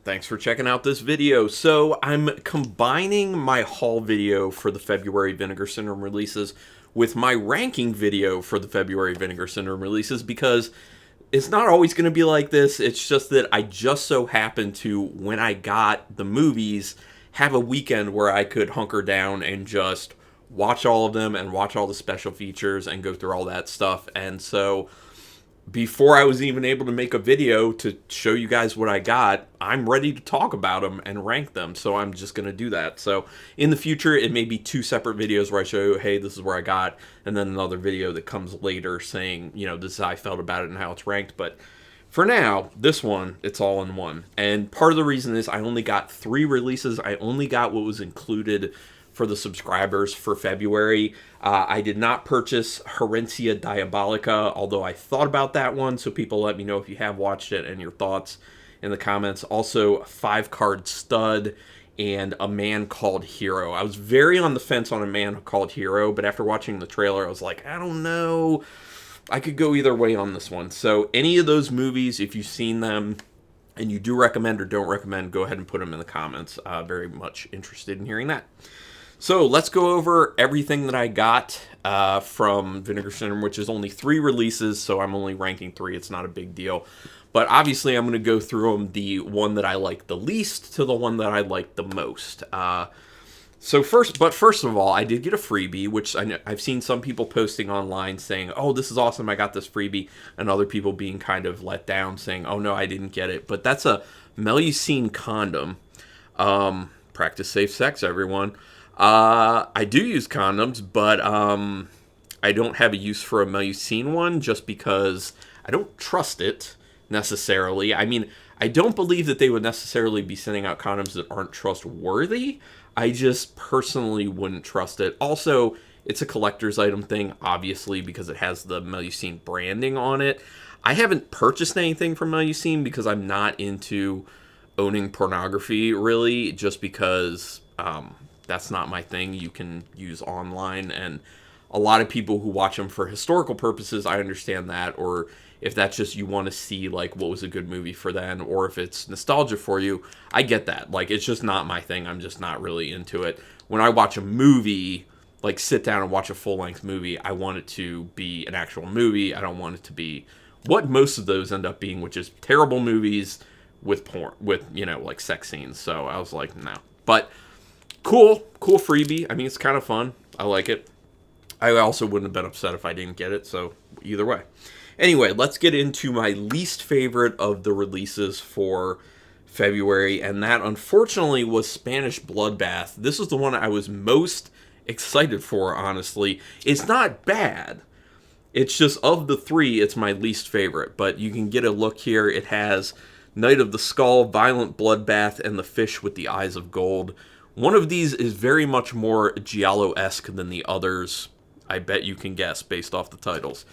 Thanks for checking out this video. So I'm combining my haul video for the February Vinegar Syndrome releases with my ranking video for the February Vinegar Syndrome releases because it's not always going to be like this. It's just that I just so happened to, when I got the movies, have a weekend where I could hunker down and just watch all of them and watch all the special features and go through all that stuff. And so before I was even able to make a video to show you guys what I got, I'm ready to talk about them and rank them. So I'm just going to do that. So in the future, it may be two separate videos where I show you, hey, this is where I got, and then another video that comes later saying, you know, this is how I felt about it and how it's ranked. But for now, this one, it's all in one. And part of the reason is I only got 3 releases. I only got what was included for the subscribers for February. I did not purchase Herencia Diabolica, although I thought about that one, so people let me know if you have watched it and your thoughts in the comments. Also, 5-Card Stud and A Man Called Hero. I was very on the fence on A Man Called Hero, but after watching the trailer, I was like, I don't know. I could go either way on this one. So any of those movies, if you've seen them and you do recommend or don't recommend, go ahead and put them in the comments. Very much interested in hearing that. So let's go over everything that I got from Vinegar Syndrome, which is only 3 releases, so I'm only ranking 3. It's not a big deal. But obviously, I'm going to go through them, the one that I like the least to the one that I like the most. First of all, I did get a freebie, which I've seen some people posting online saying, oh, this is awesome, I got this freebie, and other people being kind of let down, saying, oh, no, I didn't get it. But that's a Melusine condom. Practice safe sex, everyone. I do use condoms, but I don't have a use for a Melusine one just because I don't trust it necessarily. I mean, I don't believe that they would necessarily be sending out condoms that aren't trustworthy. I just personally wouldn't trust it. Also, it's a collector's item thing, obviously, because it has the Melusine branding on it. I haven't purchased anything from Melusine because I'm not into owning pornography, really, just because that's not my thing. You can use online, and a lot of people who watch them for historical purposes, I understand that, or if that's just you want to see like what was a good movie for then, or if it's nostalgia for you, I get that. Like, it's just not my thing. I'm just not really into it. When I watch a movie, like sit down and watch a full-length movie, I want it to be an actual movie. I don't want it to be what most of those end up being, which is terrible movies with porn, with, you know, like sex scenes. So I was like, no. But cool freebie. I mean, it's kind of fun. I like it. I also wouldn't have been upset if I didn't get it, so either way. Anyway, let's get into my least favorite of the releases for February, and that, unfortunately, was Spanish Bloodbath. This is the one I was most excited for, honestly. It's not bad. It's just, of the 3, it's my least favorite, but you can get a look here. It has Night of the Skull, Violent Bloodbath, and The Fish with the Eyes of Gold. One of these is very much more Giallo-esque than the others. I bet you can guess based off the titles.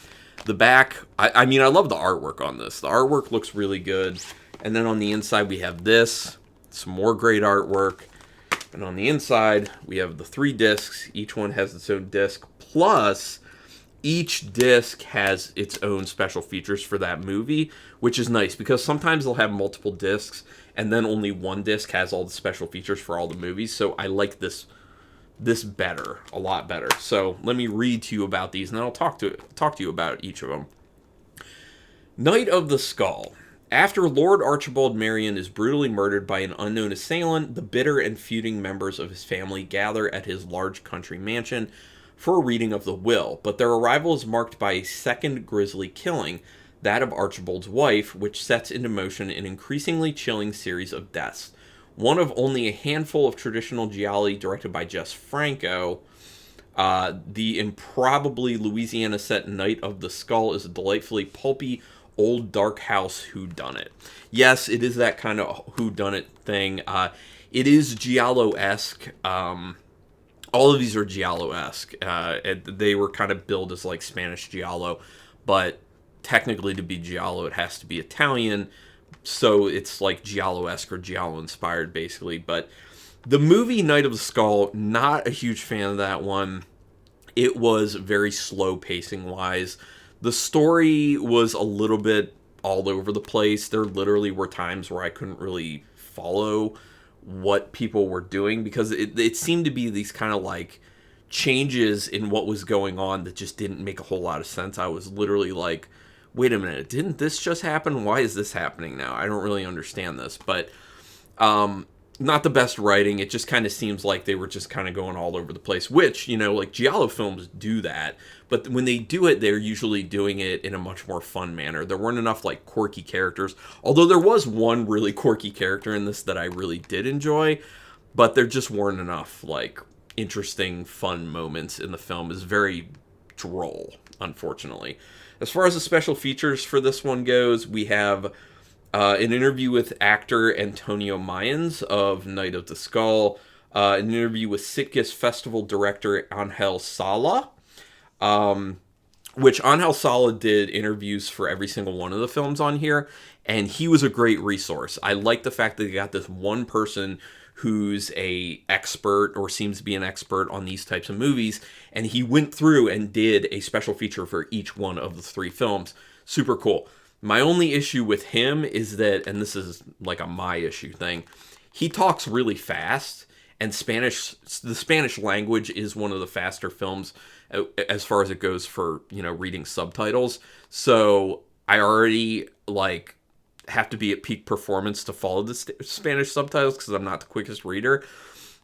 The back, I mean, I love the artwork on this. The artwork looks really good. And then on the inside, we have this. Some more great artwork. And on the inside, we have the 3 discs. Each one has its own disc. Plus, each disc has its own special features for that movie, which is nice because sometimes they'll have multiple discs and then only one disc has all the special features for all the movies. So I like this better, a lot better. So let me read to you about these, and then I'll talk to you about each of them. Night of the Skull. After Lord Archibald Marion is brutally murdered by an unknown assailant, the bitter and feuding members of his family gather at his large country mansion for a reading of the will, but their arrival is marked by a second grisly killing, that of Archibald's wife, which sets into motion an increasingly chilling series of deaths. One of only a handful of traditional gialli directed by Jess Franco, the improbably Louisiana-set Night of the Skull is a delightfully pulpy, old dark house whodunit. Yes, it is that kind of whodunit thing. It is Giallo-esque. All of these are Giallo-esque. They were kind of billed as like Spanish Giallo, but technically to be Giallo, it has to be Italian. So it's like Giallo-esque or Giallo-inspired, basically. But the movie Night of the Skull, not a huge fan of that one. It was very slow pacing-wise. The story was a little bit all over the place. There literally were times where I couldn't really follow what people were doing, because it seemed to be these kind of like changes in what was going on that just didn't make a whole lot of sense. I was literally like, wait a minute, didn't this just happen? Why is this happening now? I don't really understand this. But not the best writing. It just kind of seems like they were just kind of going all over the place, which, you know, like Giallo films do that. But when they do it, they're usually doing it in a much more fun manner. There weren't enough like quirky characters, although there was one really quirky character in this that I really did enjoy, but there just weren't enough like interesting, fun moments in the film. It's very droll, unfortunately. As far as the special features for this one goes, we have an interview with actor Antonio Mayans of Night of the Skull, an interview with Sitges Festival director Angel Sala, which Angel Sala did interviews for every single one of the films on here, and he was a great resource. I like the fact that they got this one person who's a expert, or seems to be an expert on these types of movies, and he went through and did a special feature for each one of the 3 films. Super cool. My only issue with him is that, and this is like a my issue thing, he talks really fast, and the Spanish language is one of the faster films as far as it goes for, you know, reading subtitles. So I already like have to be at peak performance to follow the Spanish subtitles, because I'm not the quickest reader.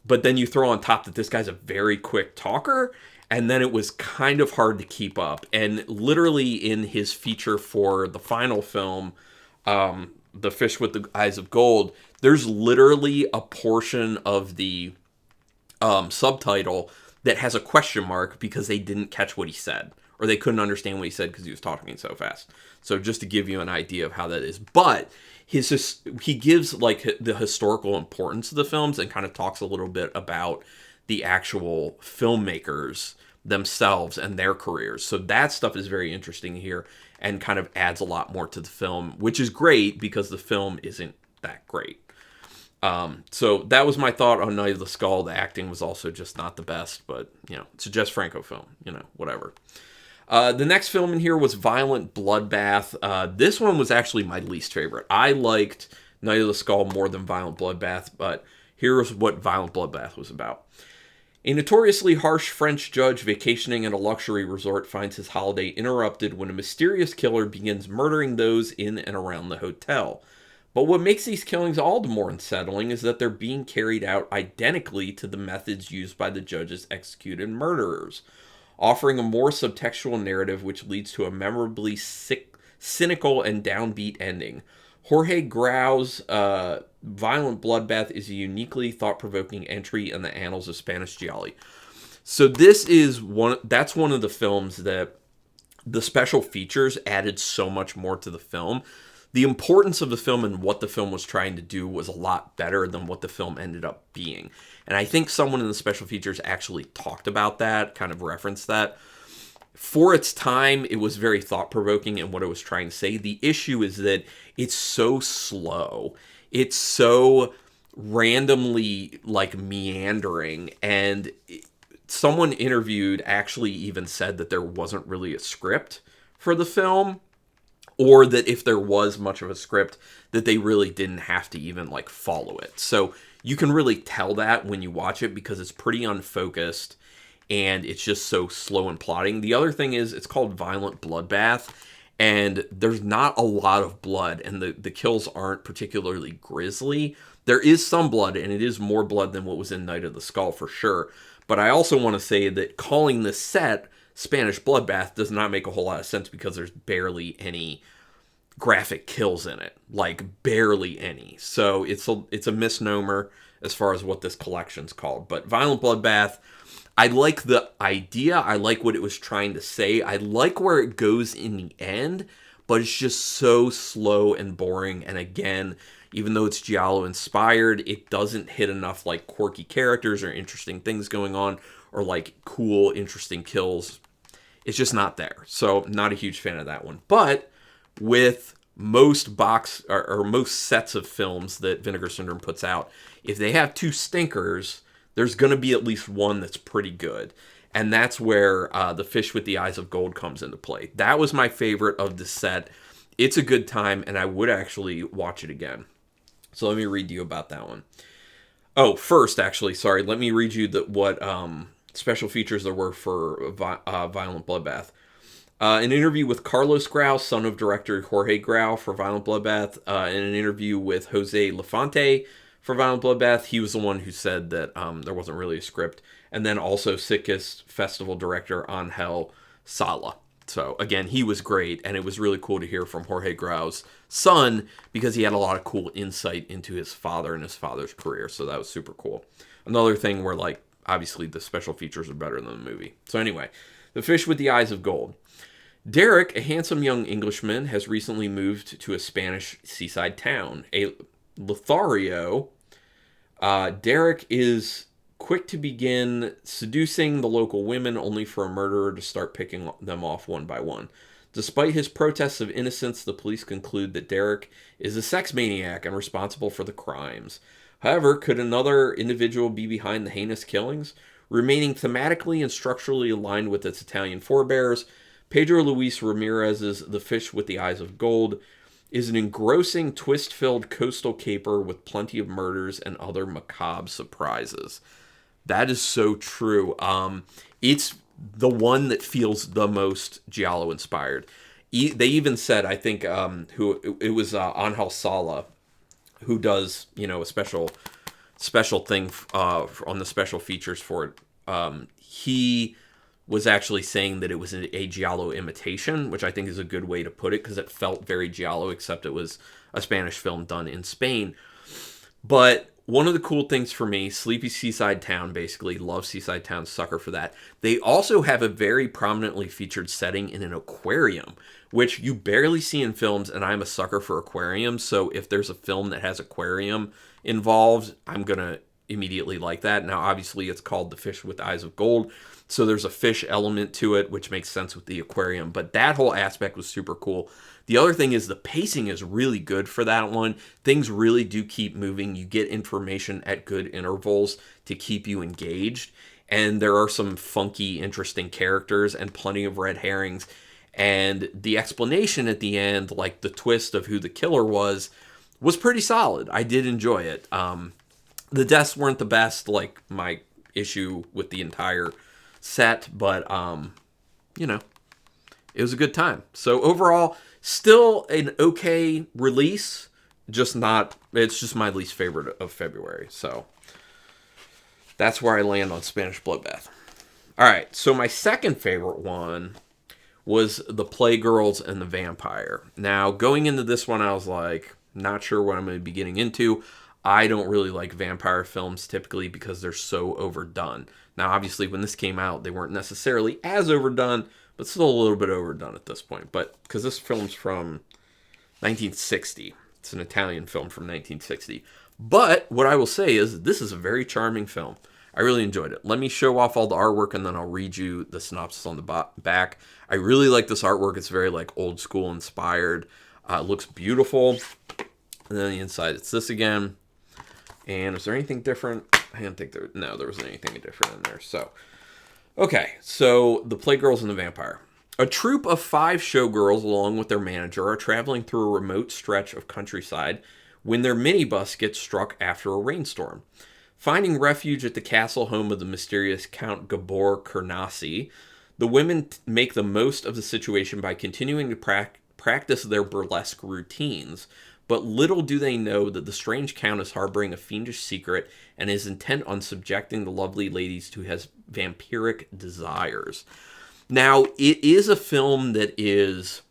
But then you throw on top that this guy's a very quick talker, and then it was kind of hard to keep up. And literally in his feature for the final film, The Fish with the Eyes of Gold, there's literally a portion of the subtitle that has a question mark because they didn't catch what he said, or they couldn't understand what he said because he was talking so fast. So just to give you an idea of how that is. But he gives like the historical importance of the films, and kind of talks a little bit about the actual filmmakers themselves and their careers. So that stuff is very interesting here, and kind of adds a lot more to the film, which is great because the film isn't that great. So that was my thought on Night of the Skull. The acting was also just not the best, but, you know, it's a Jess Franco film, you know, whatever. The next film in here was Violent Bloodbath. This one was actually my least favorite. I liked Night of the Skull more than Violent Bloodbath, but here's what Violent Bloodbath was about. A notoriously harsh French judge vacationing at a luxury resort finds his holiday interrupted when a mysterious killer begins murdering those in and around the hotel. But what makes these killings all the more unsettling is that they're being carried out identically to the methods used by the judge's executed murderers, offering a more subtextual narrative which leads to a memorably cynical and downbeat ending. Jorge Grau's Violent Bloodbath is a uniquely thought-provoking entry in the annals of Spanish giallo. So this is that's one of the films that the special features added so much more to the film. The importance of the film and what the film was trying to do was a lot better than what the film ended up being. And I think someone in the special features actually talked about that, kind of referenced that. For its time, it was very thought-provoking in what it was trying to say. The issue is that it's so slow. It's so randomly, like, meandering. And someone interviewed actually even said that there wasn't really a script for the film, or that if there was much of a script, that they really didn't have to even, like, follow it. So you can really tell that when you watch it, because it's pretty unfocused, and it's just so slow and plotting. The other thing is, it's called Violent Bloodbath, and there's not a lot of blood, and the kills aren't particularly grisly. There is some blood, and it is more blood than what was in Night of the Skull, for sure. But I also want to say that calling this set Spanish Bloodbath does not make a whole lot of sense, because there's barely any graphic kills in it, like barely any. So it's a misnomer as far as what this collection's called. But Violent Bloodbath, I like the idea. I like what it was trying to say. I like where it goes in the end, but it's just so slow and boring. And again, even though it's giallo inspired, it doesn't hit enough like quirky characters or interesting things going on, or like cool, interesting kills. It's just not there. So not a huge fan of that one. But with most most sets of films that Vinegar Syndrome puts out, if they have 2 stinkers, there's going to be at least one that's pretty good. And that's where The Fish with the Eyes of Gold comes into play. That was my favorite of the set. It's a good time, and I would actually watch it again. So let me read you about that one. Oh, first, actually, sorry, let me read you what special features there were for Violent Bloodbath. An interview with Carlos Grau, son of director Jorge Grau, for Violent Bloodbath. In an interview with Jose Lafante for Violent Bloodbath, he was the one who said that there wasn't really a script. And then also Sickest Festival director Angel Sala. So again, he was great, and it was really cool to hear from Jorge Grau's son because he had a lot of cool insight into his father and his father's career. So that was super cool. Another thing where, like, obviously the special features are better than the movie. So anyway, The Fish with the Eyes of Gold. Derek, a handsome young Englishman, has recently moved to a Spanish seaside town. A Lothario, Derek is quick to begin seducing the local women, only for a murderer to start picking them off one by one. Despite his protests of innocence, the police conclude that Derek is a sex maniac and responsible for the crimes. However, could another individual be behind the heinous killings? Remaining thematically and structurally aligned with its Italian forebears, Pedro Luis Ramirez's The Fish with the Eyes of Gold is an engrossing, twist-filled coastal caper with plenty of murders and other macabre surprises. That is so true. It's the one that feels the most Giallo-inspired. They even said, I think, who it was Angel Sala, who does, a special thing on the special features for it. He was actually saying that it was a Giallo imitation, which I think is a good way to put it, because it felt very Giallo, except it was a Spanish film done in Spain. But one of the cool things for me, sleepy seaside town, basically, love seaside town, sucker for that. They also have a very prominently featured setting in an aquarium, which you barely see in films, and I'm a sucker for aquariums, so if there's a film that has aquarium involved, I'm going to immediately like that. Now, obviously, it's called The Fish with Eyes of Gold, so there's a fish element to it, which makes sense with the aquarium, but that whole aspect was super cool. The other thing is the pacing is really good for that one. Things really do keep moving. You get information at good intervals to keep you engaged, and there are some funky, interesting characters and plenty of red herrings, and the explanation at the end, like the twist of who the killer was pretty solid. I did enjoy it. The deaths weren't the best, like my issue with the entire set, but it was a good time. So overall, still an okay release, it's just my least favorite of February. So that's where I land on Spanish Bloodbath. All right, so my second favorite one was The Playgirls and the Vampire. Now, going into this one, I was like, not sure what I'm going to be getting into. I don't really like vampire films typically because they're so overdone. Now, obviously, when this came out, they weren't necessarily as overdone, but still a little bit overdone at this point. But because this film's from 1960. It's an Italian film from 1960. But what I will say is this is a very charming film. I really enjoyed it. Let me show off all the artwork, and then I'll read you the synopsis on the back. I really like this artwork. It's very like old school inspired. It looks beautiful. And then the inside, it's this again. And is there anything different? I didn't think there wasn't anything different in there. So, okay. So, The Playgirls and the Vampire. A troupe of 5 showgirls, along with their manager, are traveling through a remote stretch of countryside when their minibus gets struck after a rainstorm. Finding refuge at the castle home of the mysterious Count Gabor Kernasi, the women make the most of the situation by continuing to practice their burlesque routines. But little do they know that the strange count is harboring a fiendish secret and is intent on subjecting the lovely ladies to his vampiric desires. Now, it is a film that is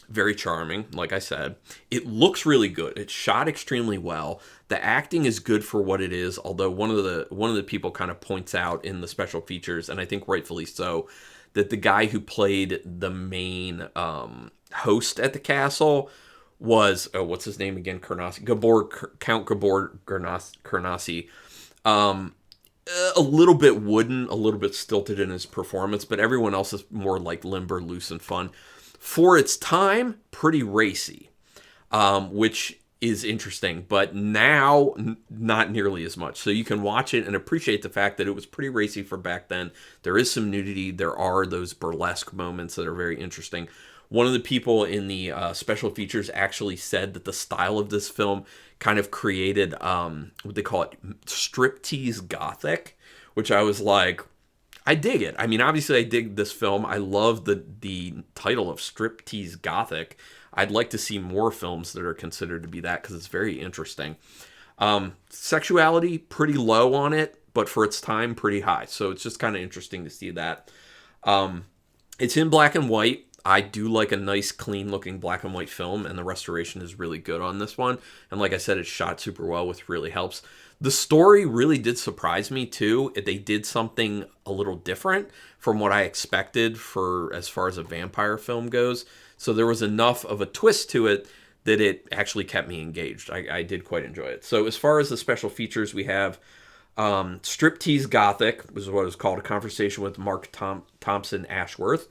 very charming, like I said. It looks really good. It's shot extremely well. The acting is good for what it is, although one of the people kind of points out in the special features, and I think rightfully so, that the guy who played the main host at the castle was, what's his name again? Count Gabor Kernasi. A little bit wooden, a little bit stilted in his performance, but everyone else is more like limber, loose, and fun. For its time, pretty racy, which is interesting, but now not nearly as much. So you can watch it and appreciate the fact that it was pretty racy for back then. There is some nudity. There are those burlesque moments that are very interesting. One of the people in the special features actually said that the style of this film kind of created what they call it, striptease gothic, which I was like, I dig it. I mean, obviously, I dig this film. I love the title of Striptease Gothic. I'd like to see more films that are considered to be that because it's very interesting. Sexuality, pretty low on it, but for its time, pretty high. So it's just kind of interesting to see that. It's in black and white. I do like a nice, clean-looking black and white film, and the restoration is really good on this one. And like I said, it's shot super well, which really helps. The story really did surprise me, too. They did something a little different from what I expected for as far as a vampire film goes. So there was enough of a twist to it that it actually kept me engaged. I did quite enjoy it. So as far as the special features, we have Striptease Gothic, which is what it's called, a conversation with Mark Thompson Ashworth.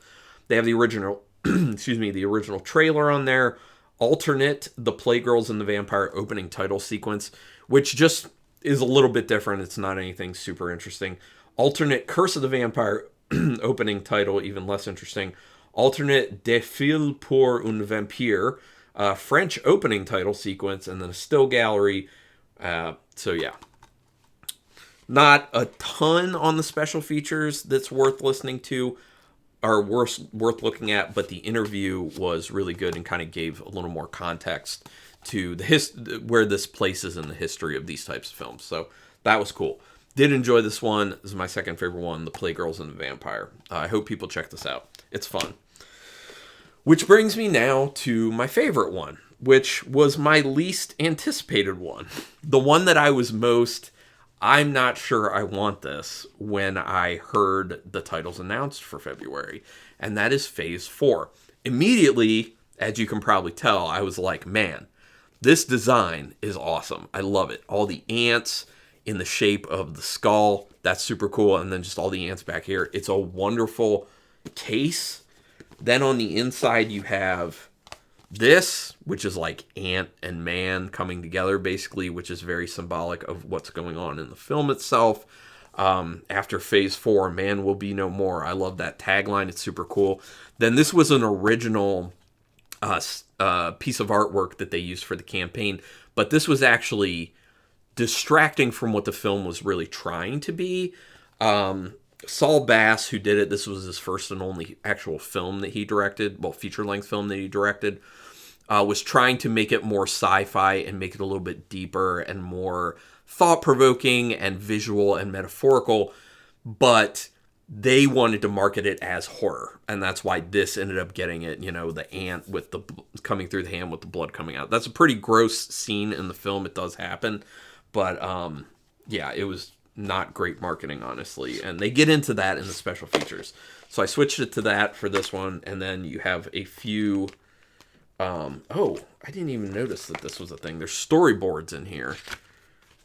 They have the original, the original trailer on there. Alternate, the Playgirls and the Vampire opening title sequence, which just is a little bit different. It's not anything super interesting. Alternate, Curse of the Vampire opening title, even less interesting. Alternate, Défilé pour un Vampire, French opening title sequence, and then a still gallery. So yeah. Not a ton on the special features that's worth listening to, or worth looking at, but the interview was really good and kind of gave a little more context to the where this places in the history of these types of films. So that was cool. Did enjoy this one. This is my second favorite one, The Playgirls and the Vampire. I hope people check this out. It's fun. Which brings me now to my favorite one, which was my least anticipated one. The one that I was most, I'm not sure I want this, when I heard the titles announced for February, and that is Phase 4. Immediately, as you can probably tell, I was like, man, this design is awesome. I love it. All the ants in the shape of the skull, that's super cool, and then just all the ants back here. It's a wonderful case. Then on the inside, you have this, which is like ant and man coming together, basically, which is very symbolic of what's going on in the film itself. After Phase 4, man will be no more. I love that tagline. It's super cool. Then this was an original piece of artwork that they used for the campaign, but this was actually distracting from what the film was really trying to be. Saul Bass, who did it, this was his first and only actual film that he directed, well, feature-length film that he directed, was trying to make it more sci-fi and make it a little bit deeper and more thought-provoking and visual and metaphorical, but they wanted to market it as horror, and that's why this ended up getting it, the ant with the coming through the hand with the blood coming out. That's a pretty gross scene in the film. It does happen, but yeah, it was not great marketing, honestly, and they get into that in the special features. So I switched it to that for this one, and then you have a few oh, I didn't even notice that this was a thing. There's storyboards in here.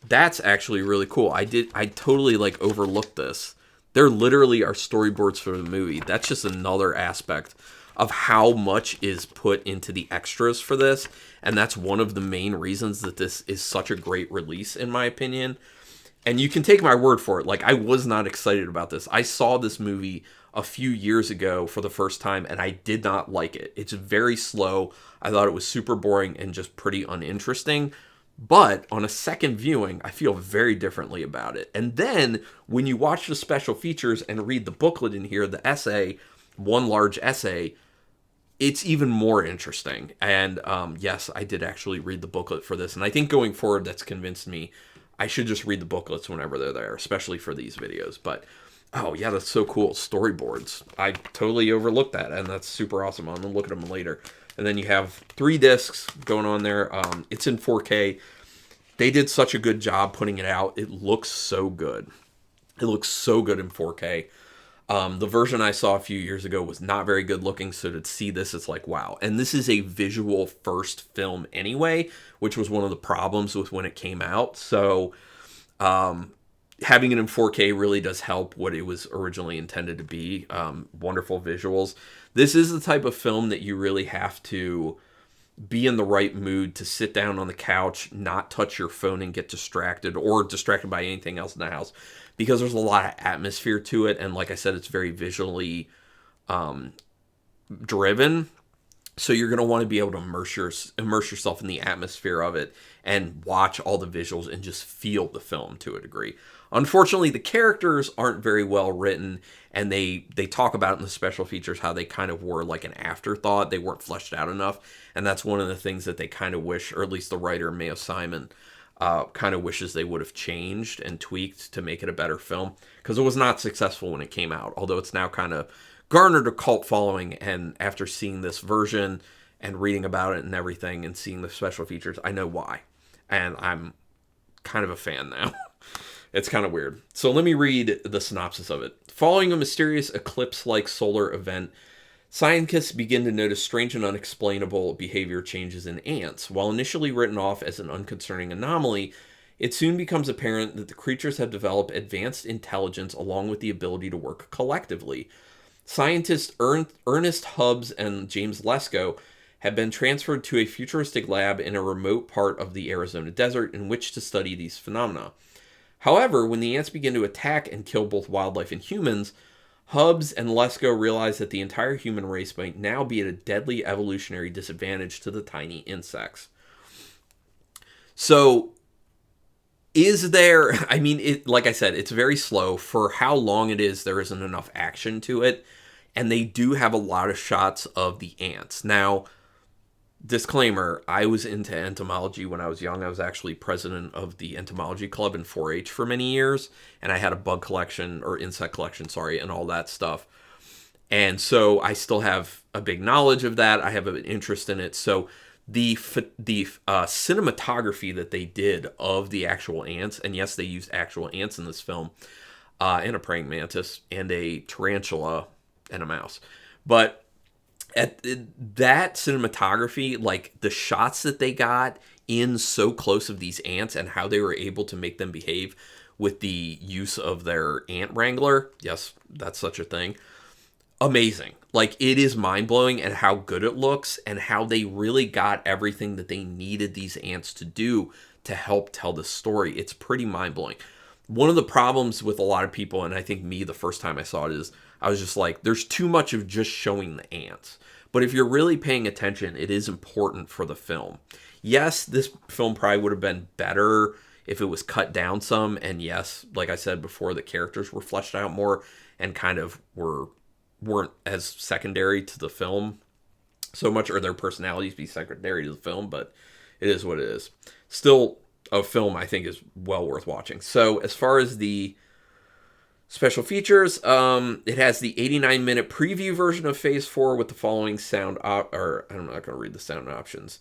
That's actually really cool. I totally overlooked this. There literally are storyboards for the movie. That's just another aspect of how much is put into the extras for this, and that's one of the main reasons that this is such a great release, in my opinion. And you can take my word for it. I was not excited about this. I saw this movie a few years ago for the first time, and I did not like it. It's very slow. I thought it was super boring and just pretty uninteresting. But on a second viewing, I feel very differently about it. And then when you watch the special features and read the booklet in here, the essay, one large essay, it's even more interesting. And yes, I did actually read the booklet for this. And I think going forward, that's convinced me I should just read the booklets whenever they're there, especially for these videos. But, oh, yeah, that's so cool. Storyboards. I totally overlooked that, and that's super awesome. I'm going to look at them later. And then you have 3 discs going on there. It's in 4K. They did such a good job putting it out. It looks so good. It looks so good in 4K. The version I saw a few years ago was not very good looking, so to see this, it's like, wow. And this is a visual first film anyway, which was one of the problems with when it came out. So having it in 4K really does help what it was originally intended to be. Wonderful visuals. This is the type of film that you really have to be in the right mood to sit down on the couch, not touch your phone and get distracted, or distracted by anything else in the house, because there's a lot of atmosphere to it. And like I said, it's very visually driven. So you're going to want to be able to immerse yourself in the atmosphere of it and watch all the visuals and just feel the film to a degree. Unfortunately, the characters aren't very well written, and they talk about in the special features how they kind of were like an afterthought. They weren't fleshed out enough, and that's one of the things that they kind of wish, or at least the writer Mayo Simon kind of wishes they would have changed and tweaked to make it a better film, because it was not successful when it came out, although it's now kind of garnered a cult following. And after seeing this version and reading about it and everything and seeing the special features, I know why, and I'm kind of a fan now. It's kind of weird. So let me read the synopsis of it. Following a mysterious eclipse-like solar event, scientists begin to notice strange and unexplainable behavior changes in ants. While initially written off as an unconcerning anomaly, it soon becomes apparent that the creatures have developed advanced intelligence along with the ability to work collectively. Scientists Ernest Hubbs and James Lesko have been transferred to a futuristic lab in a remote part of the Arizona desert in which to study these phenomena. However, when the ants begin to attack and kill both wildlife and humans, Hubbs and Lesko realize that the entire human race might now be at a deadly evolutionary disadvantage to the tiny insects. So, is there, I mean, like I said, it's very slow. For how long it is, there isn't enough action to it. And they do have a lot of shots of the ants. Now, disclaimer, I was into entomology when I was young. I was actually president of the entomology club in 4-H for many years. And I had a bug collection, or insect collection, sorry, and all that stuff. And so I still have a big knowledge of that. I have an interest in it. So the cinematography that they did of the actual ants, and yes, they used actual ants in this film, and a praying mantis, and a tarantula, and a mouse. But at that cinematography, like the shots that they got in so close of these ants and how they were able to make them behave with the use of their ant wrangler, yes, that's such a thing, amazing. Like, it is mind-blowing and how good it looks and how they really got everything that they needed these ants to do to help tell the story. It's pretty mind-blowing. One of the problems with a lot of people, and I think me the first time I saw it, is I was just like, there's too much of just showing the ants. But if you're really paying attention, it is important for the film. Yes, this film probably would have been better if it was cut down some. And yes, like I said before, the characters were fleshed out more and kind of weren't as secondary to the film so much, or their personalities be secondary to the film. But it is what it is. Still, a film I think is well worth watching. So as far as the special features, it has the 89-minute preview version of Phase 4 with the following sound, or I'm not going to read the sound options.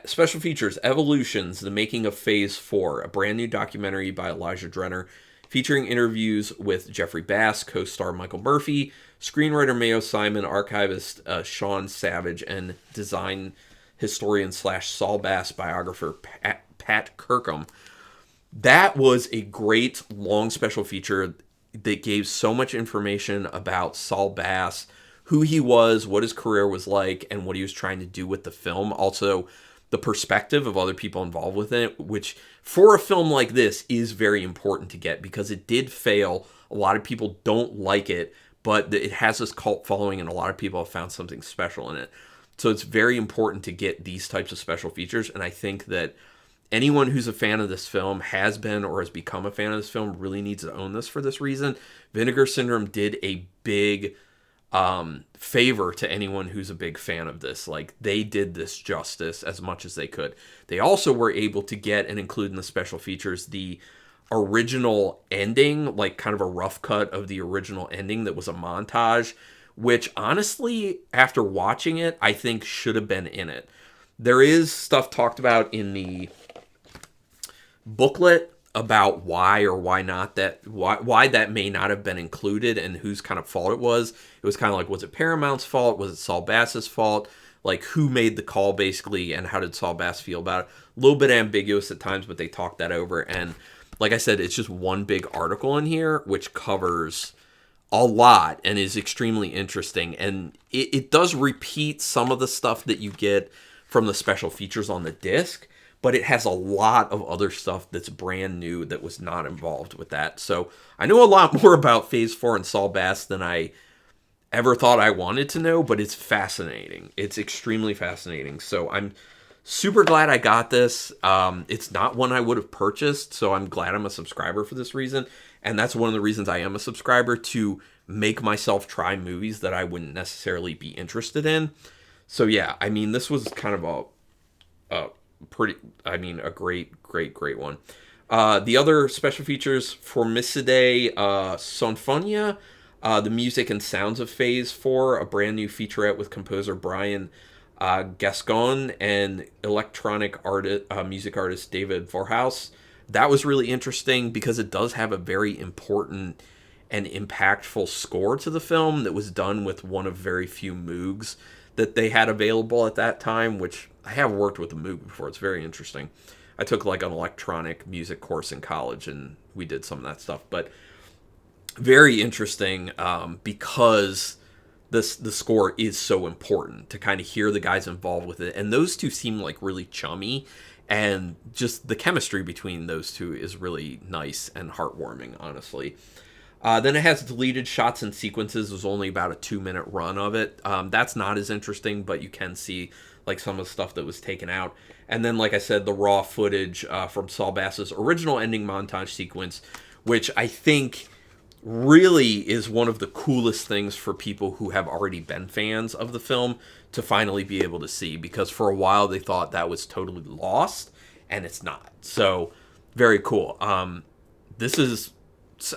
Special features: Evolutions, the making of Phase 4, a brand new documentary by Elijah Drenner, featuring interviews with Jeffrey Bass, co-star Michael Murphy, screenwriter Mayo Simon, archivist Sean Savage, and design historian / Saul Bass biographer Pat Kirkham. That was a great long special feature that gave so much information about Saul Bass, who he was, what his career was like, and what he was trying to do with the film. Also, the perspective of other people involved with it, which for a film like this is very important to get because it did fail. A lot of people don't like it, but it has this cult following and a lot of people have found something special in it. So it's very important to get these types of special features, and I think that anyone who's a fan of this film, has been or has become a fan of this film, really needs to own this for this reason. Vinegar Syndrome did a big favor to anyone who's a big fan of this. Like, they did this justice as much as they could. They also were able to get and include in the special features the original ending, like kind of a rough cut of the original ending that was a montage, which honestly, after watching it, I think should have been in it. There is stuff talked about in the booklet about why or why not that, why that may not have been included and whose kind of fault it was. It was kind of like, was it Paramount's fault? Was it Saul Bass's fault? Like, who made the call, basically, and how did Saul Bass feel about it? A little bit ambiguous at times, but they talked that over. And like I said, it's just one big article in here, which covers a lot and is extremely interesting. And it does repeat some of the stuff that you get from the special features on the disc, but it has a lot of other stuff that's brand new that was not involved with that. So I know a lot more about Phase 4 and Saul Bass than I ever thought I wanted to know, but it's fascinating. It's extremely fascinating. So I'm super glad I got this. It's not one I would have purchased, so I'm glad I'm a subscriber for this reason. And that's one of the reasons I am a subscriber, to make myself try movies that I wouldn't necessarily be interested in. So yeah, I mean, this was kind of a a great one. The other special features: Formicidae Sonfonia, the music and sounds of Phase 4, a brand new featurette with composer Brian Gascon and electronic music artist David Vorhaus. That was really interesting because it does have a very important and impactful score to the film that was done with one of very few Moogs that they had available at that time, which I have worked with a Moog before. It's very interesting. I took like an electronic music course in college and we did some of that stuff, but very interesting because the score is so important to kind of hear the guys involved with it. And those two seem like really chummy, and just the chemistry between those two is really nice and heartwarming, honestly. Then it has deleted shots and sequences. There's only about a 2-minute run of it. That's not as interesting, but you can see like some of the stuff that was taken out. And then, like I said, the raw footage from Saul Bass's original ending montage sequence, which I think really is one of the coolest things for people who have already been fans of the film to finally be able to see, because for a while they thought that was totally lost, and it's not. So very cool. This is,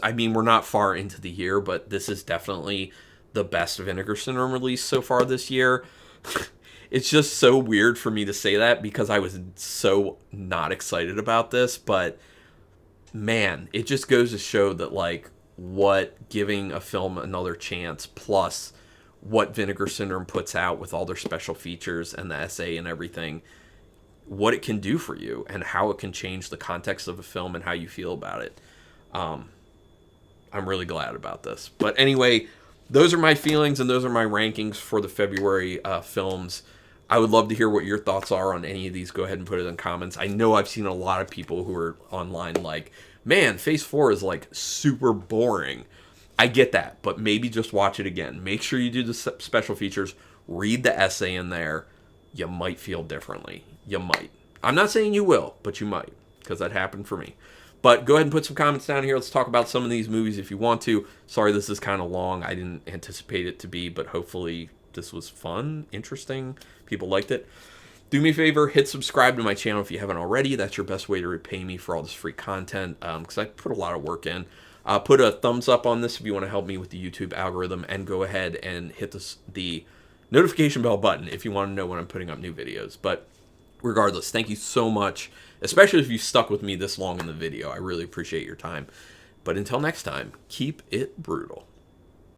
I mean, we're not far into the year, but this is definitely the best Vinegar Syndrome release so far this year. It's just so weird for me to say that because I was so not excited about this, but man, it just goes to show that like what giving a film another chance, plus what Vinegar Syndrome puts out with all their special features and the essay and everything, what it can do for you and how it can change the context of a film and how you feel about it. I'm really glad about this. But anyway, those are my feelings and those are my rankings for the February films. I would love to hear what your thoughts are on any of these. Go ahead and put it in comments. I know I've seen a lot of people who are online like, man, Phase 4 is like super boring. I get that, but maybe just watch it again. Make sure you do the special features. Read the essay in there. You might feel differently. You might. I'm not saying you will, but you might, because that happened for me. But go ahead and put some comments down here. Let's talk about some of these movies if you want to. Sorry, this is kind of long. I didn't anticipate it to be, but hopefully this was fun, interesting. People liked it. Do me a favor, hit subscribe to my channel if you haven't already. That's your best way to repay me for all this free content, because I put a lot of work in. Put a thumbs up on this if you want to help me with the YouTube algorithm, and go ahead and hit the notification bell button if you want to know when I'm putting up new videos. But regardless, thank you so much, especially if you stuck with me this long in the video. I really appreciate your time. But until next time, keep it brutal.